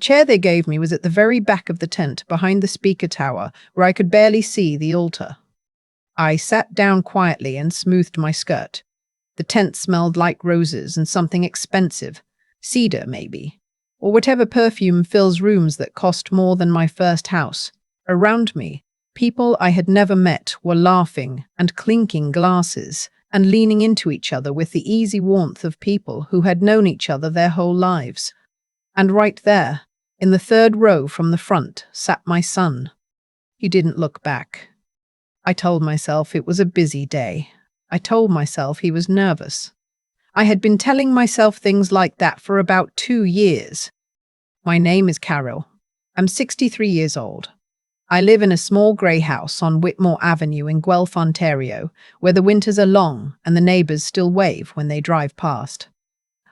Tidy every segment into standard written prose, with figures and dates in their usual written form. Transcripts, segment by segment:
The chair they gave me was at the very back of the tent, behind the speaker tower, where I could barely see the altar. I sat down quietly and smoothed my skirt. The tent smelled like roses and something expensive, cedar maybe, or whatever perfume fills rooms that cost more than my first house. Around me, people I had never met were laughing and clinking glasses and leaning into each other with the easy warmth of people who had known each other their whole lives. And right there, in the third row from the front, sat my son. He didn't look back. I told myself it was a busy day. I told myself he was nervous. I had been telling myself things like that for about 2 years. My name is Carol. I'm 63 years old. I live in a small grey house on Whitmore Avenue in Guelph, Ontario, where the winters are long and the neighbours still wave when they drive past.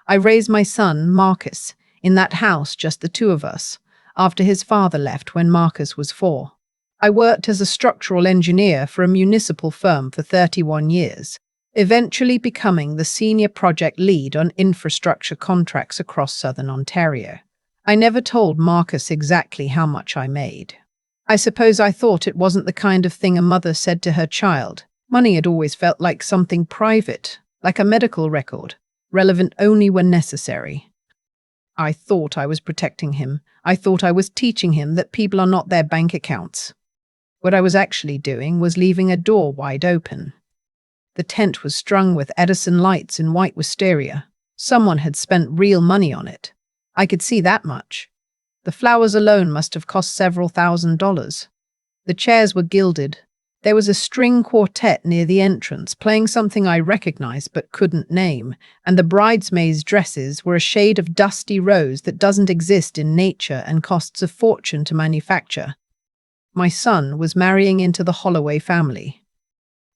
I raised my son, Marcus, in that house, just the two of us, after his father left when Marcus was 4. I worked as a structural engineer for a municipal firm for 31 years, eventually becoming the senior project lead on infrastructure contracts across southern Ontario. I never told Marcus exactly how much I made. I suppose I thought it wasn't the kind of thing a mother said to her child. Money had always felt like something private, like a medical record, relevant only when necessary. I thought I was protecting him. I thought I was teaching him that people are not their bank accounts. What I was actually doing was leaving a door wide open. The tent was strung with Edison lights in white wisteria. Someone had spent real money on it. I could see that much. The flowers alone must have cost several $1,000s. The chairs were gilded. There was a string quartet near the entrance, playing something I recognized but couldn't name, and the bridesmaids' dresses were a shade of dusty rose that doesn't exist in nature and costs a fortune to manufacture. My son was marrying into the Holloway family.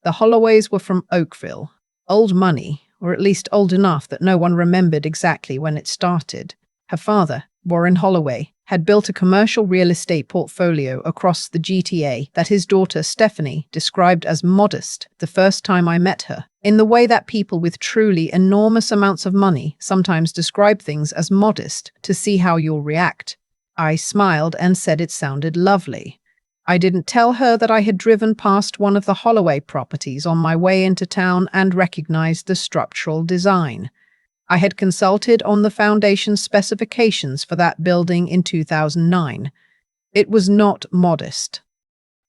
The Holloways were from Oakville, old money, or at least old enough that no one remembered exactly when it started. Her father, Warren Holloway, had built a commercial real estate portfolio across the GTA that his daughter Stephanie described as modest the first time I met her, in the way that people with truly enormous amounts of money sometimes describe things as modest to see how you'll react. I smiled and said it sounded lovely. I didn't tell her that I had driven past one of the Holloway properties on my way into town and recognized the structural design. I had consulted on the foundation specifications for that building in 2009. It was not modest.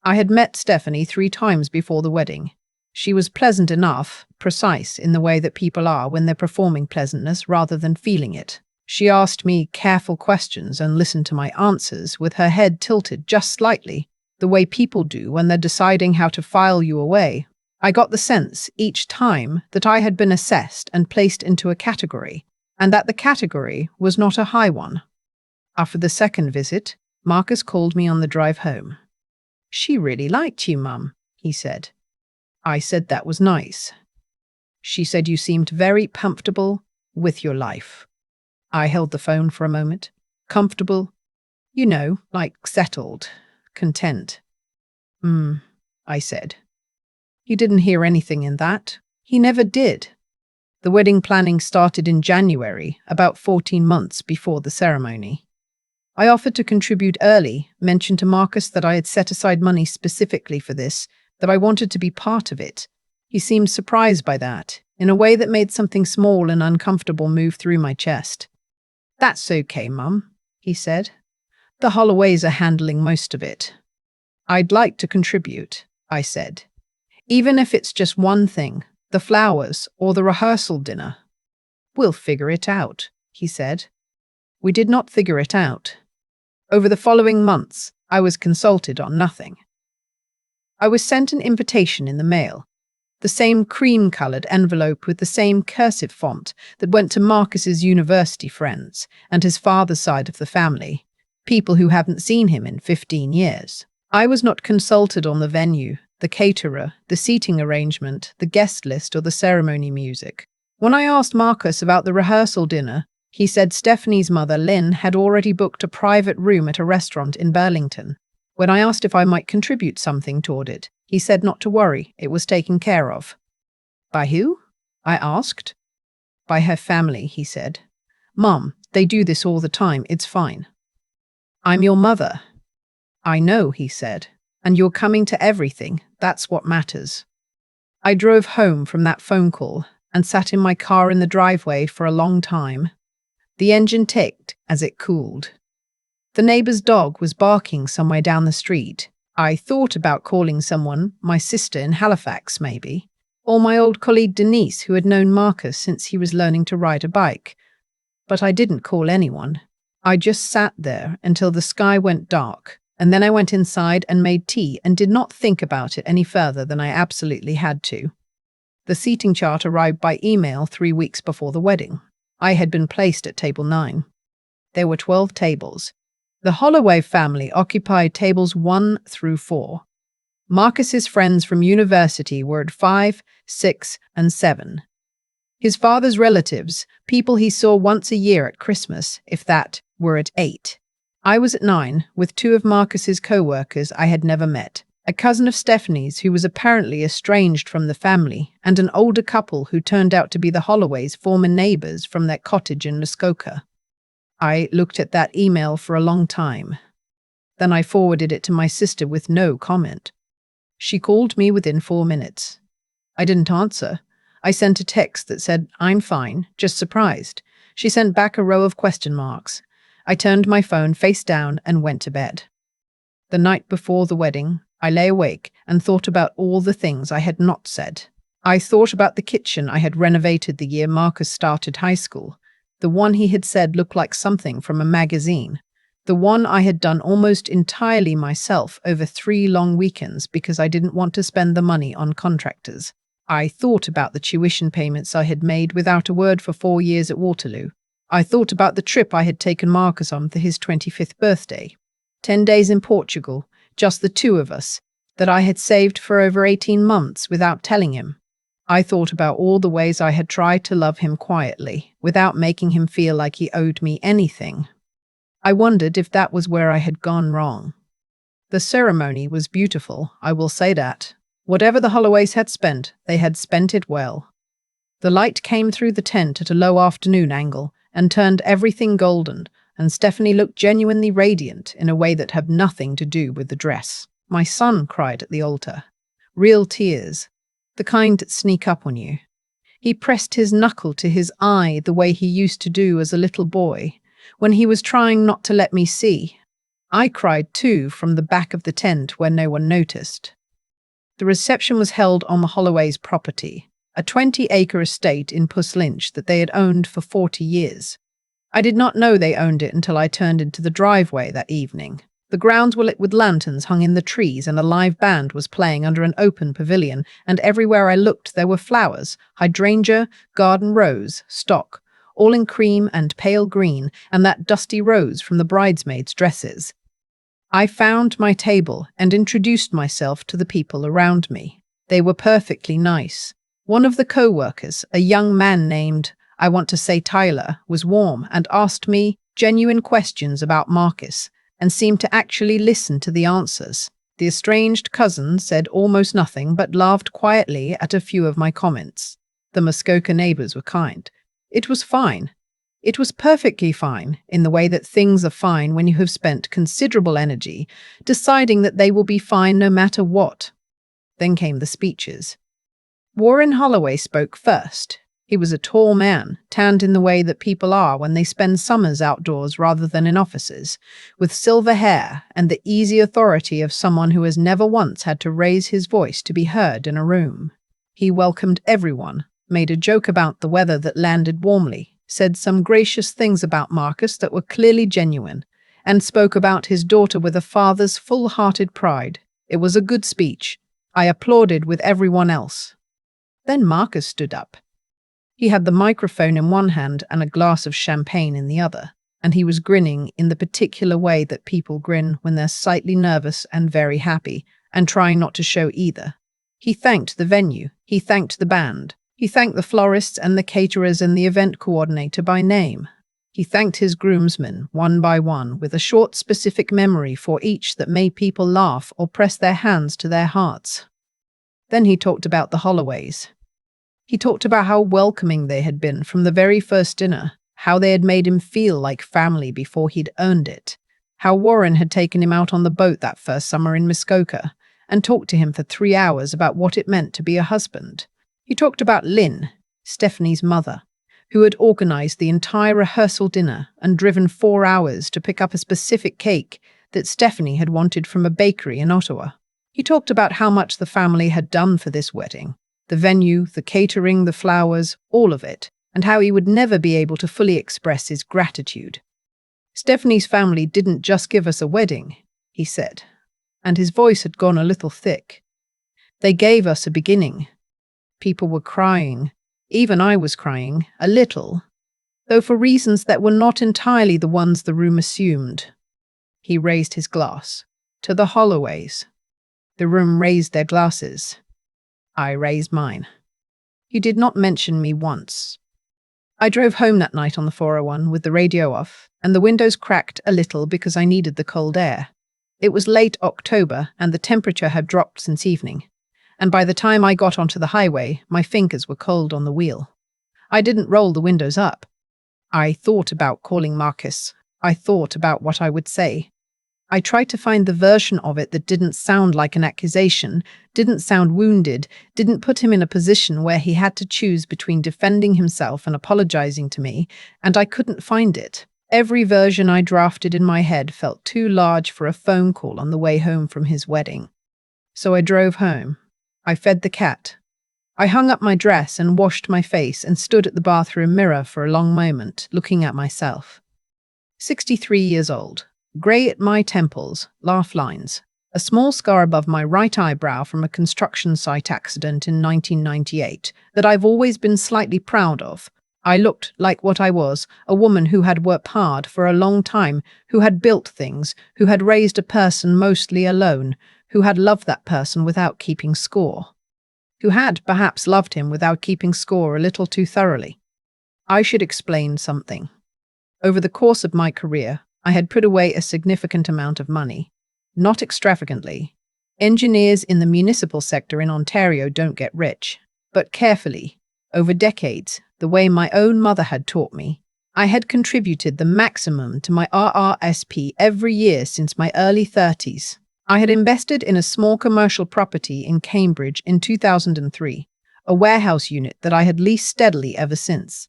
I had met Stephanie 3 times before the wedding. She was pleasant enough, precise in the way that people are when they're performing pleasantness rather than feeling it. She asked me careful questions and listened to my answers with her head tilted just slightly, the way people do when they're deciding how to file you away. I got the sense each time that I had been assessed and placed into a category, and that the category was not a high one. After the second visit, Marcus called me on the drive home. "She really liked you, Mum," he said. I said that was nice. She said you seemed very comfortable with your life. I held the phone for a moment. Comfortable? You know, like settled, content. I said. He didn't hear anything in that. He never did. The wedding planning started in January, about 14 months before the ceremony. I offered to contribute early, mentioned to Marcus that I had set aside money specifically for this, that I wanted to be part of it. He seemed surprised by that, in a way that made something small and uncomfortable move through my chest. "That's okay, Mum," he said. "The Holloways are handling most of it." "I'd like to contribute," I said. "Even if it's just one thing, the flowers or the rehearsal dinner." "We'll figure it out," he said. We did not figure it out. Over the following months, I was consulted on nothing. I was sent an invitation in the mail, the same cream-colored envelope with the same cursive font that went to Marcus's university friends and his father's side of the family, people who haven't seen him in 15 years. I was not consulted on the venue, the caterer, the seating arrangement, the guest list, or the ceremony music. When I asked Marcus about the rehearsal dinner, he said Stephanie's mother, Lynn, had already booked a private room at a restaurant in Burlington. When I asked if I might contribute something toward it, he said not to worry, it was taken care of. "By who?" I asked. "By her family," he said. "Mum, they do this all the time, it's fine." I'm your mother. I know, he said. And you're coming to everything. That's what matters. I drove home from that phone call and sat in my car in the driveway for a long time. The engine ticked as it cooled. The neighbor's dog was barking somewhere down the street. I thought about calling someone, my sister in Halifax maybe, or my old colleague Denise, who had known Marcus since he was learning to ride a bike. But I didn't call anyone. I just sat there until the sky went dark, and then I went inside and made tea and did not think about it any further than I absolutely had to. The seating chart arrived by email 3 weeks before the wedding. I had been placed at table 9. There were 12 tables. The Holloway family occupied tables 1 through 4. Marcus's friends from university were at 5, 6, and 7. His father's relatives, people he saw once a year at Christmas, if that, were at 8. I was at 9, with 2 of Marcus's co-workers I had never met, a cousin of Stephanie's who was apparently estranged from the family, and an older couple who turned out to be the Holloways' former neighbors from their cottage in Muskoka. I looked at that email for a long time. Then I forwarded it to my sister with no comment. She called me within 4 minutes. I didn't answer. I sent a text that said, "I'm fine, just surprised." She sent back a row of question marks. I turned my phone face down and went to bed. The night before the wedding, I lay awake and thought about all the things I had not said. I thought about the kitchen I had renovated the year Marcus started high school. The one he had said looked like something from a magazine. The one I had done almost entirely myself over 3 long weekends because I didn't want to spend the money on contractors. I thought about the tuition payments I had made without a word for 4 years at Waterloo. I thought about the trip I had taken Marcus on for his 25th birthday. 10 days in Portugal, just the 2 of us, that I had saved for over 18 months without telling him. I thought about all the ways I had tried to love him quietly, without making him feel like he owed me anything. I wondered if that was where I had gone wrong. The ceremony was beautiful, I will say that. Whatever the Holloways had spent, they had spent it well. The light came through the tent at a low afternoon angle and turned everything golden, and Stephanie looked genuinely radiant in a way that had nothing to do with the dress. My son cried at the altar. Real tears. The kind that sneak up on you. He pressed his knuckle to his eye the way he used to do as a little boy, when he was trying not to let me see. I cried too from the back of the tent where no one noticed. The reception was held on the Holloways' property, a 20-acre estate in Puss Lynch that they had owned for 40 years. I did not know they owned it until I turned into the driveway that evening. The grounds were lit with lanterns hung in the trees, and a live band was playing under an open pavilion, and everywhere I looked there were flowers, hydrangea, garden rose, stock, all in cream and pale green, and that dusty rose from the bridesmaids' dresses. I found my table and introduced myself to the people around me. They were perfectly nice. One of the co-workers, a young man named, I want to say Tyler, was warm and asked me genuine questions about Marcus, and seemed to actually listen to the answers. The estranged cousin said almost nothing but laughed quietly at a few of my comments. The Muskoka neighbors were kind. It was fine. It was perfectly fine, in the way that things are fine when you have spent considerable energy deciding that they will be fine no matter what. Then came the speeches. Warren Holloway spoke first. He was a tall man, tanned in the way that people are when they spend summers outdoors rather than in offices, with silver hair and the easy authority of someone who has never once had to raise his voice to be heard in a room. He welcomed everyone, made a joke about the weather that landed warmly, said some gracious things about Marcus that were clearly genuine, and spoke about his daughter with a father's full-hearted pride. It was a good speech. I applauded with everyone else. Then Marcus stood up. He had the microphone in one hand and a glass of champagne in the other, and he was grinning in the particular way that people grin when they're slightly nervous and very happy, and trying not to show either. He thanked the venue, he thanked the band, he thanked the florists and the caterers and the event coordinator by name. He thanked his groomsmen, one by one, with a short specific memory for each that made people laugh or press their hands to their hearts. Then he talked about the Holloways. He talked about how welcoming they had been from the very first dinner, how they had made him feel like family before he'd earned it, How Warren had taken him out on the boat that first summer in Muskoka and talked to him for 3 hours about what it meant to be a husband. He talked about Lynn, Stephanie's mother, who had organized the entire rehearsal dinner and driven 4 hours to pick up a specific cake that Stephanie had wanted from a bakery in Ottawa. He talked about how much the family had done for this wedding, the venue, the catering, the flowers, all of it, and how he would never be able to fully express his gratitude. Stephanie's family didn't just give us a wedding, he said, and his voice had gone a little thick. They gave us a beginning. People were crying. Even I was crying, a little, though for reasons that were not entirely the ones the room assumed. He raised his glass. To the Holloways. The room raised their glasses. I raised mine. He did not mention me once. I drove home that night on the 401 with the radio off, and the windows cracked a little because I needed the cold air. It was late October, and the temperature had dropped since evening, and by the time I got onto the highway, my fingers were cold on the wheel. I didn't roll the windows up. I thought about calling Marcus. I thought about what I would say. I tried to find the version of it that didn't sound like an accusation, didn't sound wounded, didn't put him in a position where he had to choose between defending himself and apologizing to me, and I couldn't find it. Every version I drafted in my head felt too large for a phone call on the way home from his wedding. So I drove home. I fed the cat. I hung up my dress and washed my face and stood at the bathroom mirror for a long moment, looking at myself. 63 years old. Grey at my temples, laugh lines, a small scar above my right eyebrow from a construction site accident in 1998 that I've always been slightly proud of. I looked like what I was, a woman who had worked hard for a long time, who had built things, who had raised a person mostly alone, who had loved that person without keeping score, who had perhaps loved him without keeping score a little too thoroughly. I should explain something. Over the course of my career, I had put away a significant amount of money. Not extravagantly. Engineers in the municipal sector in Ontario don't get rich, but carefully. Over decades, the way my own mother had taught me, I had contributed the maximum to my RRSP every year since my early 30s. I had invested in a small commercial property in Cambridge in 2003, a warehouse unit that I had leased steadily ever since.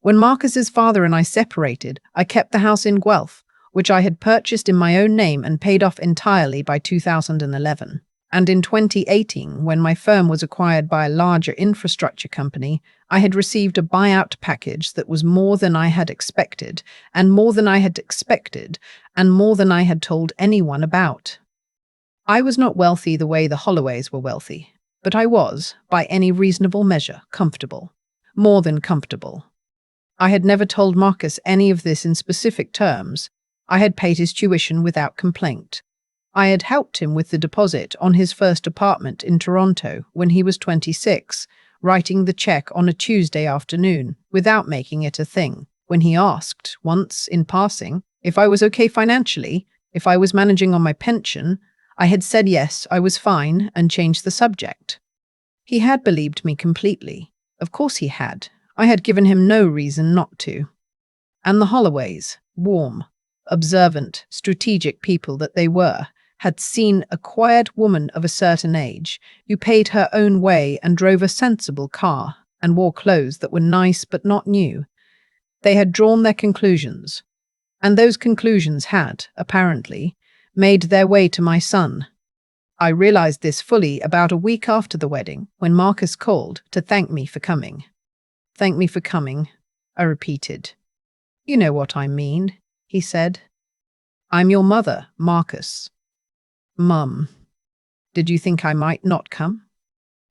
When Marcus's father and I separated, I kept the house in Guelph, which I had purchased in my own name and paid off entirely by 2011. And in 2018, when my firm was acquired by a larger infrastructure company, I had received a buyout package that was more than I had expected, and more than I had expected, and more than I had told anyone about. I was not wealthy the way the Holloways were wealthy, but I was, by any reasonable measure, comfortable. More than comfortable. I had never told Marcus any of this in specific terms. I had paid his tuition without complaint. I had helped him with the deposit on his first apartment in Toronto when he was 26, writing the check on a Tuesday afternoon without making it a thing. When he asked, once in passing, if I was okay financially, if I was managing on my pension, I had said yes, I was fine, and changed the subject. He had believed me completely. Of course he had. I had given him no reason not to. And the Holloways, warm, observant, strategic people that they were, had seen a quiet woman of a certain age who paid her own way and drove a sensible car and wore clothes that were nice but not new. They had drawn their conclusions, and those conclusions had, apparently, made their way to my son. I realized this fully about a week after the wedding, when Marcus called to thank me for coming. Thank me for coming, I repeated. You know what I mean, he said. I'm your mother, Marcus. Mum, did you think I might not come?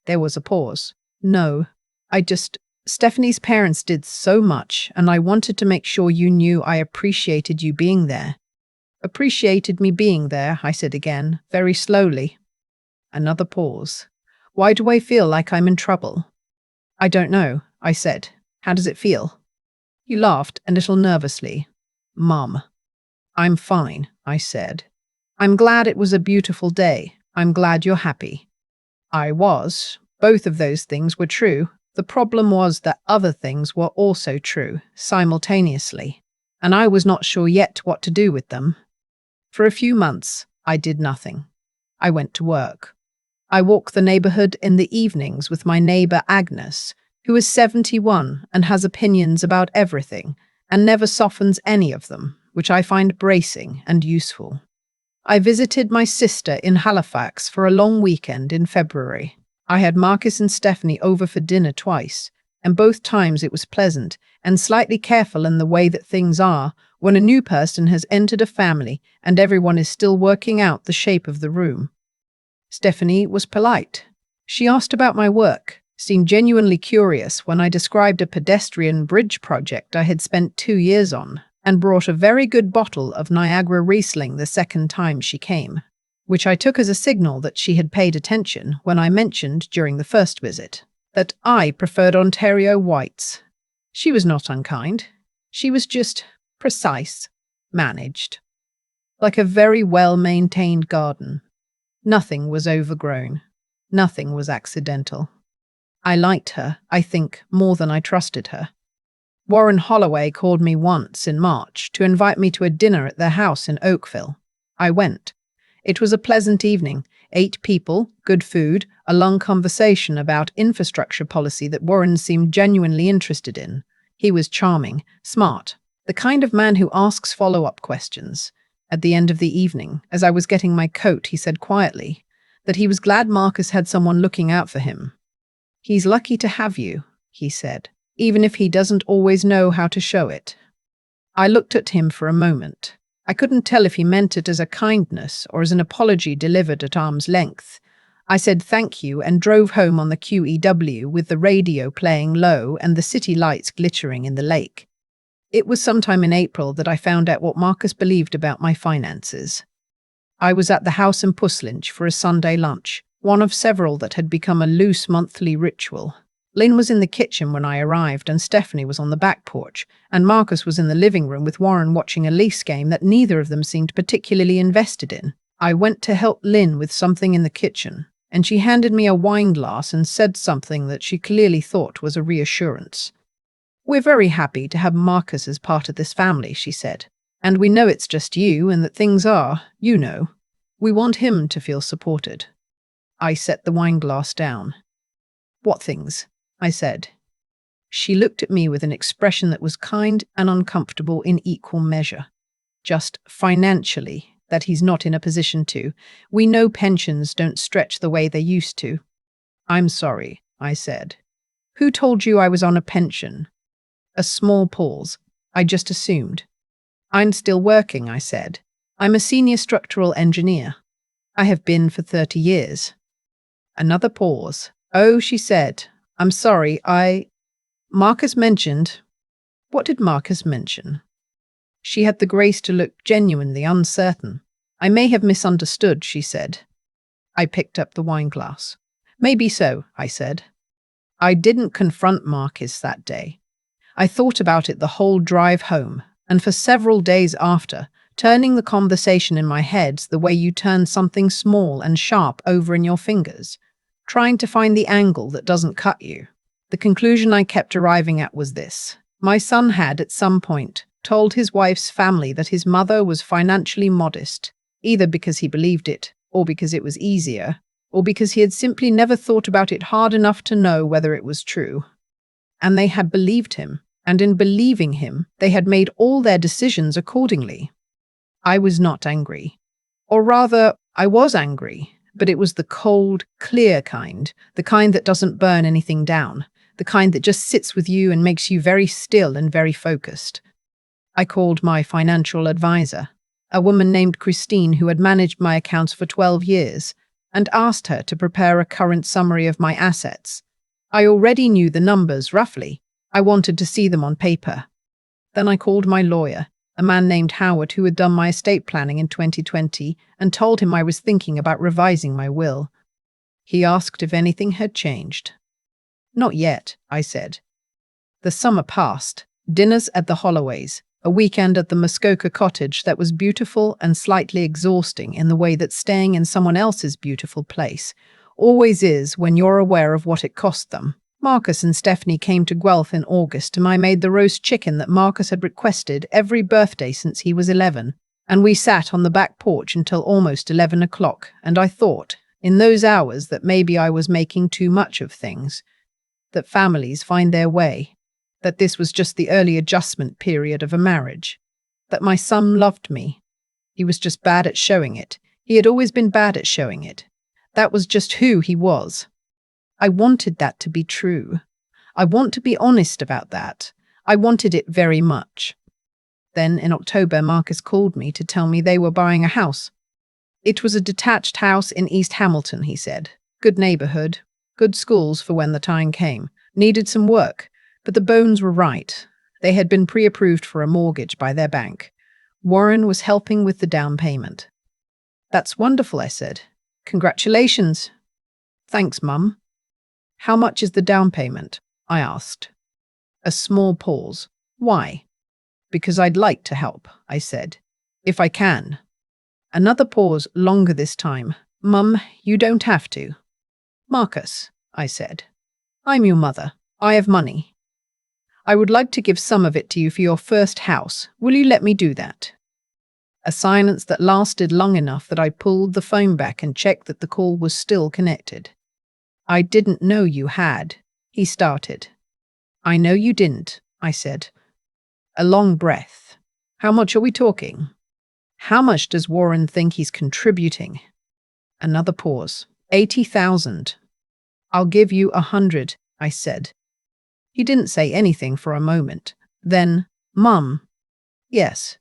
There was a pause. No, Stephanie's parents did so much, and I wanted to make sure you knew I appreciated you being there. Appreciated me being there, I said again, very slowly. Another pause. Why do I feel like I'm in trouble? I don't know, I said. How does it feel? He laughed a little nervously. Mum. I'm fine, I said. I'm glad it was a beautiful day. I'm glad you're happy. I was. Both of those things were true. The problem was that other things were also true, simultaneously, and I was not sure yet what to do with them. For a few months, I did nothing. I went to work. I walk the neighborhood in the evenings with my neighbor Agnes, who is 71 and has opinions about everything and never softens any of them, which I find bracing and useful. I visited my sister in Halifax for a long weekend in February. I had Marcus and Stephanie over for dinner twice, and both times it was pleasant and slightly careful in the way that things are when a new person has entered a family and everyone is still working out the shape of the room. Stephanie was polite. She asked about my work, seemed genuinely curious when I described a pedestrian bridge project I had spent 2 years on, and brought a very good bottle of Niagara Riesling the second time she came, which I took as a signal that she had paid attention when I mentioned during the first visit that I preferred Ontario whites. She was not unkind. She was just precise, managed, like a very well-maintained garden. Nothing was overgrown. Nothing was accidental. I liked her, I think, more than I trusted her. Warren Holloway called me once in March to invite me to a dinner at their house in Oakville. I went. It was a pleasant evening. 8 people, good food, a long conversation about infrastructure policy that Warren seemed genuinely interested in. He was charming, smart, the kind of man who asks follow-up questions. At the end of the evening, as I was getting my coat, he said quietly that he was glad Marcus had someone looking out for him. "He's lucky to have you," he said, "even if he doesn't always know how to show it." I looked at him for a moment. I couldn't tell if he meant it as a kindness or as an apology delivered at arm's length. I said thank you and drove home on the QEW with the radio playing low and the city lights glittering in the lake. It was sometime in April that I found out what Marcus believed about my finances. I was at the house in Puslinch for a Sunday lunch, one of several that had become a loose monthly ritual. Lynn was in the kitchen when I arrived, and Stephanie was on the back porch, and Marcus was in the living room with Warren watching a Leafs game that neither of them seemed particularly invested in. I went to help Lynn with something in the kitchen, and she handed me a wine glass and said something that she clearly thought was a reassurance. "We're very happy to have Marcus as part of this family," she said, "and we know it's just you and that things are, you know. We want him to feel supported." I set the wine glass down. "What things?" I said. She looked at me with an expression that was kind and uncomfortable in equal measure. "Just financially, that he's not in a position to. We know pensions don't stretch the way they used to." "I'm sorry," I said. "Who told you I was on a pension?" A small pause. I just assumed. "I'm still working," I said. "I'm a senior structural engineer. I have been for 30 years. Another pause. "Oh," she said. "I'm sorry, Marcus mentioned—" What did Marcus mention? She had the grace to look genuinely uncertain. "I may have misunderstood," she said. I picked up the wine glass. "Maybe so," I said. I didn't confront Marcus that day. I thought about it the whole drive home, and for several days after, turning the conversation in my head the way you turn something small and sharp over in your fingers, trying to find the angle that doesn't cut you. The conclusion I kept arriving at was this. My son had, at some point, told his wife's family that his mother was financially modest, either because he believed it, or because it was easier, or because he had simply never thought about it hard enough to know whether it was true. And they had believed him, and in believing him, they had made all their decisions accordingly. I was not angry. Or rather, I was angry. But it was the cold, clear kind, the kind that doesn't burn anything down, the kind that just sits with you and makes you very still and very focused. I called my financial advisor, a woman named Christine who had managed my accounts for 12 years, and asked her to prepare a current summary of my assets. I already knew the numbers roughly. I wanted to see them on paper. Then I called my lawyer, a man named Howard who had done my estate planning in 2020, and told him I was thinking about revising my will. He asked if anything had changed. "Not yet," I said. The summer passed, dinners at the Holloways, a weekend at the Muskoka cottage that was beautiful and slightly exhausting in the way that staying in someone else's beautiful place always is when you're aware of what it cost them. Marcus and Stephanie came to Guelph in August, and I made the roast chicken that Marcus had requested every birthday since he was 11. And we sat on the back porch until almost 11 o'clock, and I thought, in those hours, that maybe I was making too much of things, that families find their way, that this was just the early adjustment period of a marriage, that my son loved me. He was just bad at showing it. He had always been bad at showing it. That was just who he was. I wanted that to be true. I want to be honest about that. I wanted it very much. Then, in October, Marcus called me to tell me they were buying a house. It was a detached house in East Hamilton, he said. Good neighborhood, good schools for when the time came. Needed some work, but the bones were right. They had been pre-approved for a mortgage by their bank. Warren was helping with the down payment. That's wonderful, I said. Congratulations. Thanks, Mum. How much is the down payment? I asked. A small pause. Why? Because I'd like to help, I said. If I can. Another pause, longer this time. Mum, you don't have to. Marcus, I said. I'm your mother. I have money. I would like to give some of it to you for your first house. Will you let me do that? A silence that lasted long enough that I pulled the phone back and checked that the call was still connected. I didn't know you had, he started. I know you didn't, I said. A long breath. How much are we talking? How much does Warren think he's contributing? Another pause. 80,000. I'll give you 100, I said. He didn't say anything for a moment. Then, Mum. Yes.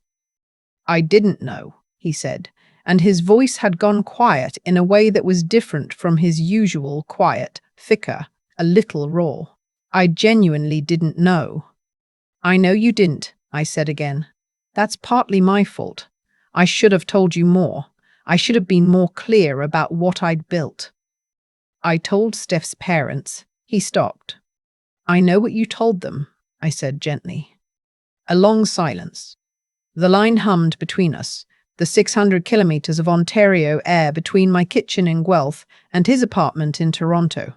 I didn't know, he said, and his voice had gone quiet in a way that was different from his usual quiet, thicker, a little raw. I genuinely didn't know. I know you didn't, I said again. That's partly my fault. I should have told you more. I should have been more clear about what I'd built. I told Steph's parents. He stopped. I know what you told them, I said gently. A long silence. The line hummed between us, the 600 kilometers of Ontario air between my kitchen in Guelph and his apartment in Toronto.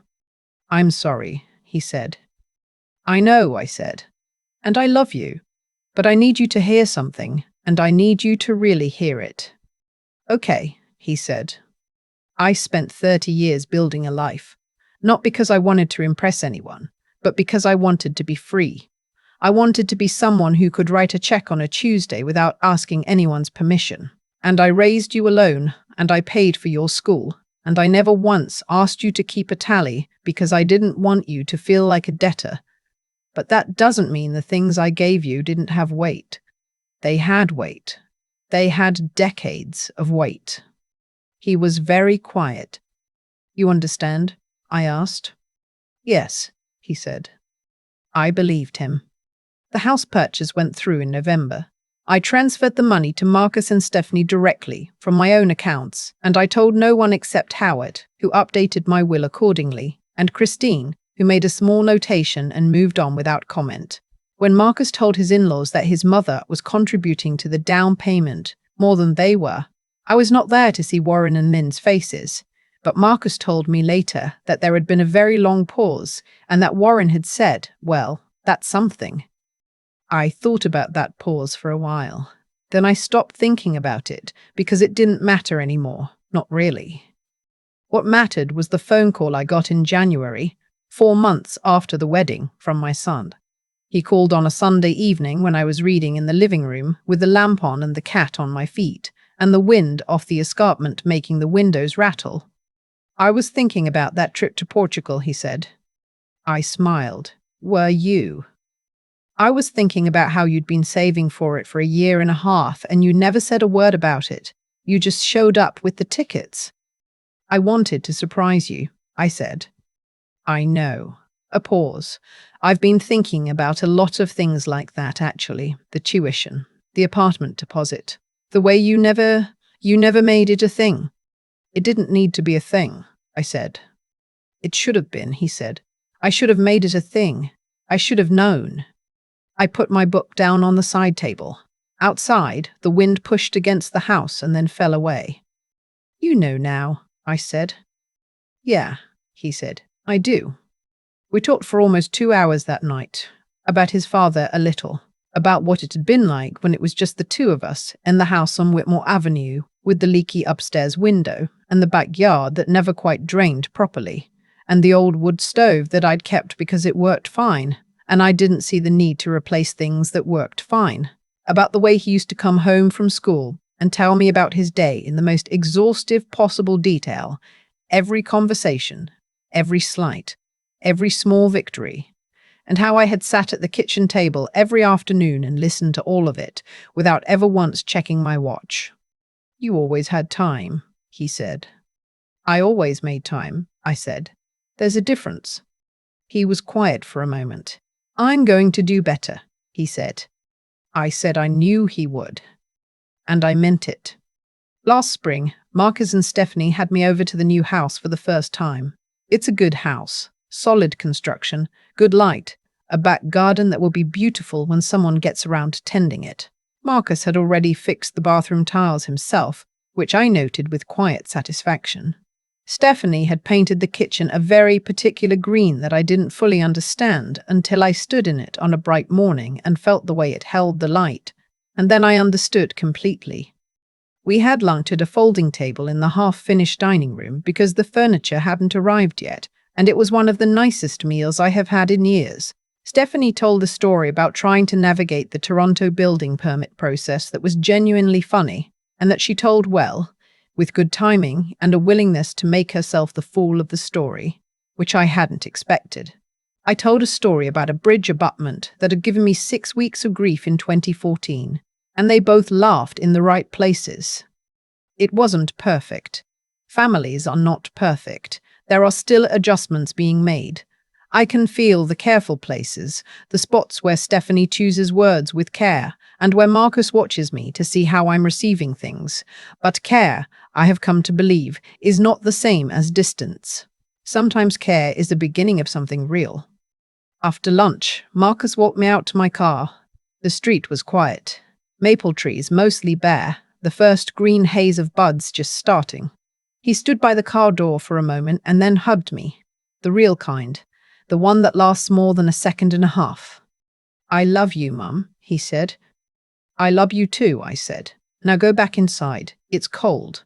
I'm sorry, he said. I know, I said. And I love you. But I need you to hear something, and I need you to really hear it. Okay, he said. I spent 30 years building a life, not because I wanted to impress anyone, but because I wanted to be free. I wanted to be someone who could write a check on a Tuesday without asking anyone's permission. And I raised you alone, and I paid for your school, and I never once asked you to keep a tally because I didn't want you to feel like a debtor. But that doesn't mean the things I gave you didn't have weight. They had weight. They had decades of weight. He was very quiet. You understand? I asked. Yes, he said. I believed him. The house purchase went through in November. I transferred the money to Marcus and Stephanie directly from my own accounts, and I told no one except Howard, who updated my will accordingly, and Christine, who made a small notation and moved on without comment. When Marcus told his in-laws that his mother was contributing to the down payment more than they were, I was not there to see Warren and Lynn's faces, but Marcus told me later that there had been a very long pause and that Warren had said, well, that's something. I thought about that pause for a while. Then I stopped thinking about it because it didn't matter anymore, not really. What mattered was the phone call I got in January, 4 months after the wedding, from my son. He called on a Sunday evening when I was reading in the living room with the lamp on and the cat on my feet, and the wind off the escarpment making the windows rattle. I was thinking about that trip to Portugal, he said. I smiled. Were you? I was thinking about how you'd been saving for it for 1.5 years and you never said a word about it. You just showed up with the tickets. I wanted to surprise you, I said. I know. A pause. I've been thinking about a lot of things like that, actually. The tuition, the apartment deposit, the way you never made it a thing. It didn't need to be a thing, I said. It should have been, he said. I should have made it a thing. I should have known. I put my book down on the side table. Outside, the wind pushed against the house and then fell away. You know now, I said. Yeah, he said. I do. We talked for almost 2 hours that night. About his father a little. about what it had been like when it was just the two of us in the house on Whitmore Avenue, with the leaky upstairs window and the backyard that never quite drained properly, and the old wood stove that I'd kept because it worked fine, and I didn't see the need to replace things that worked fine. About the way he used to come home from school and tell me about his day in the most exhaustive possible detail, every conversation, every slight, every small victory, and how I had sat at the kitchen table every afternoon and listened to all of it without ever once checking my watch. "You always had time," he said. "I always made time," I said. "There's a difference." He was quiet for a moment. "I'm going to do better," he said. I said I knew he would. And I meant it. Last spring, Marcus and Stephanie had me over to the new house for the first time. It's a good house, solid construction, good light, a back garden that will be beautiful when someone gets around to tending it. Marcus had already fixed the bathroom tiles himself, which I noted with quiet satisfaction. Stephanie had painted the kitchen a very particular green that I didn't fully understand until I stood in it on a bright morning and felt the way it held the light, and then I understood completely. We had lunch at a folding table in the half-finished dining room because the furniture hadn't arrived yet, and it was one of the nicest meals I have had in years. Stephanie told a story about trying to navigate the Toronto building permit process that was genuinely funny, and that she told well, with good timing and a willingness to make herself the fool of the story, which I hadn't expected. I told a story about a bridge abutment that had given me 6 weeks of grief in 2014, and they both laughed in the right places. It wasn't perfect. Families are not perfect. There are still adjustments being made. I can feel the careful places, the spots where Stephanie chooses words with care, and where Marcus watches me to see how I'm receiving things. But care, I have come to believe, is not the same as distance. Sometimes care is the beginning of something real. After lunch, Marcus walked me out to my car. The street was quiet. Maple trees mostly bare, the first green haze of buds just starting. He stood by the car door for a moment and then hugged me. The real kind. The one that lasts more than a second and a half. "I love you, Mum," he said. "I love you too," I said. "Now go back inside. It's cold."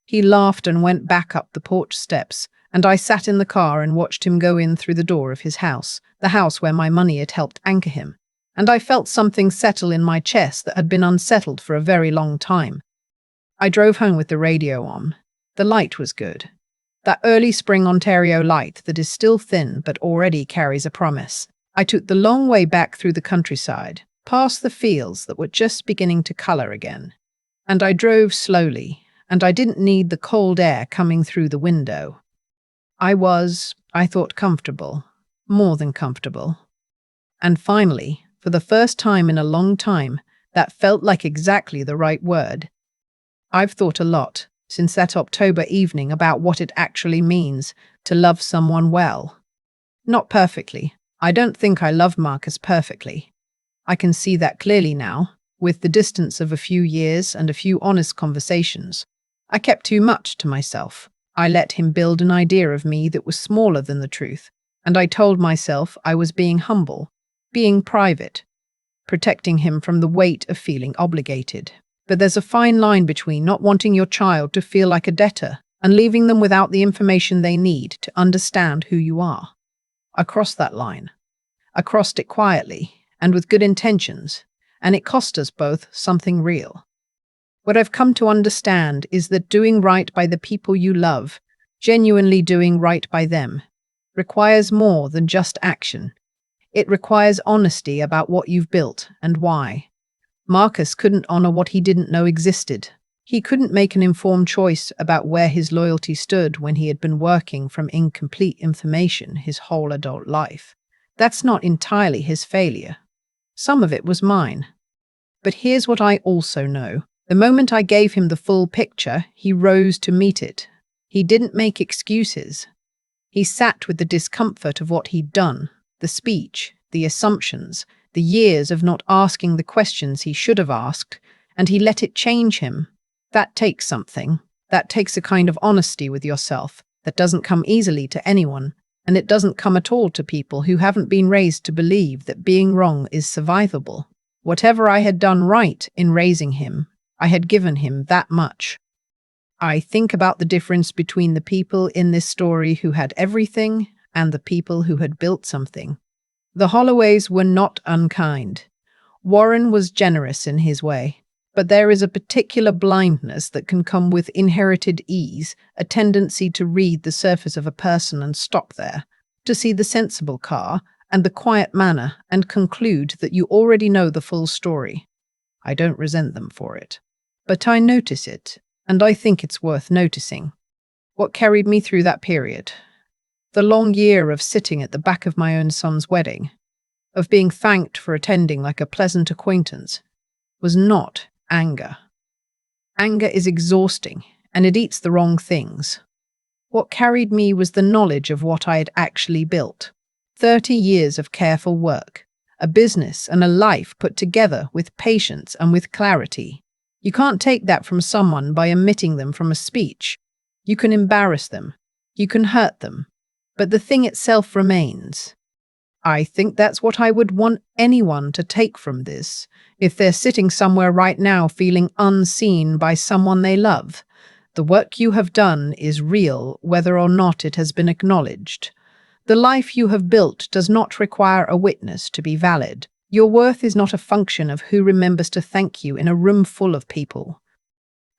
He laughed and went back up the porch steps, and I sat in the car and watched him go in through the door of his house, the house where my money had helped anchor him. And I felt something settle in my chest that had been unsettled for a very long time. I drove home with the radio on. The light was good. That early spring Ontario light that is still thin but already carries a promise. I took the long way back through the countryside, past the fields that were just beginning to colour again. And I drove slowly, and I didn't need the cold air coming through the window. I thought, comfortable, more than comfortable. And finally, for the first time in a long time, that felt like exactly the right word. I've thought a lot since that October evening about what it actually means to love someone well. Not perfectly. I don't think I love Marcus perfectly. I can see that clearly now, with the distance of a few years and a few honest conversations. I kept too much to myself. I let him build an idea of me that was smaller than the truth, and I told myself I was being humble, being private, protecting him from the weight of feeling obligated. But there's a fine line between not wanting your child to feel like a debtor and leaving them without the information they need to understand who you are. I crossed that line. I crossed it quietly and with good intentions, and it cost us both something real. What I've come to understand is that doing right by the people you love, genuinely doing right by them, requires more than just action. It requires honesty about what you've built and why. Marcus couldn't honor what he didn't know existed. He couldn't make an informed choice about where his loyalty stood when he had been working from incomplete information his whole adult life. That's not entirely his failure. Some of it was mine. But here's what I also know. The moment I gave him the full picture, he rose to meet it. He didn't make excuses. He sat with the discomfort of what he'd done, the speech, the assumptions, the years of not asking the questions he should have asked, and he let it change him. That takes something. That takes a kind of honesty with yourself that doesn't come easily to anyone, and it doesn't come at all to people who haven't been raised to believe that being wrong is survivable. Whatever I had done right in raising him, I had given him that much. I think about the difference between the people in this story who had everything and the people who had built something. The Holloways were not unkind. Warren was generous in his way, but there is a particular blindness that can come with inherited ease, a tendency to read the surface of a person and stop there, to see the sensible car and the quiet manner and conclude that you already know the full story. I don't resent them for it, but I notice it, and I think it's worth noticing. What carried me through that period? The long year of sitting at the back of my own son's wedding, of being thanked for attending like a pleasant acquaintance, was not anger. Anger is exhausting, and it eats the wrong things. What carried me was the knowledge of what I had actually built. 30 years of careful work, a business and a life put together with patience and with clarity. You can't take that from someone by omitting them from a speech. You can embarrass them, you can hurt them, but the thing itself remains. I think that's what I would want anyone to take from this, if they're sitting somewhere right now feeling unseen by someone they love. The work you have done is real, whether or not it has been acknowledged. The life you have built does not require a witness to be valid. Your worth is not a function of who remembers to thank you in a room full of people.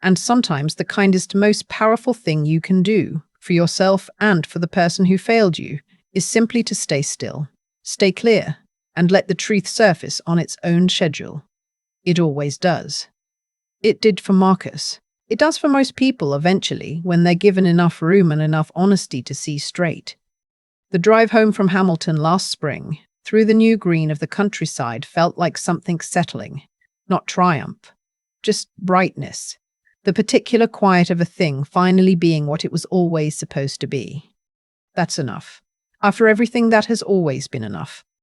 And sometimes the kindest, most powerful thing you can do, for yourself and for the person who failed you, is simply to stay still, stay clear, and let the truth surface on its own schedule. It always does. It did for Marcus. It does for most people eventually, when they're given enough room and enough honesty to see straight. The drive home from Hamilton last spring, through the new green of the countryside, felt like something settling, not triumph, just brightness, the particular quiet of a thing finally being what it was always supposed to be. That's enough. After everything, that has always been enough.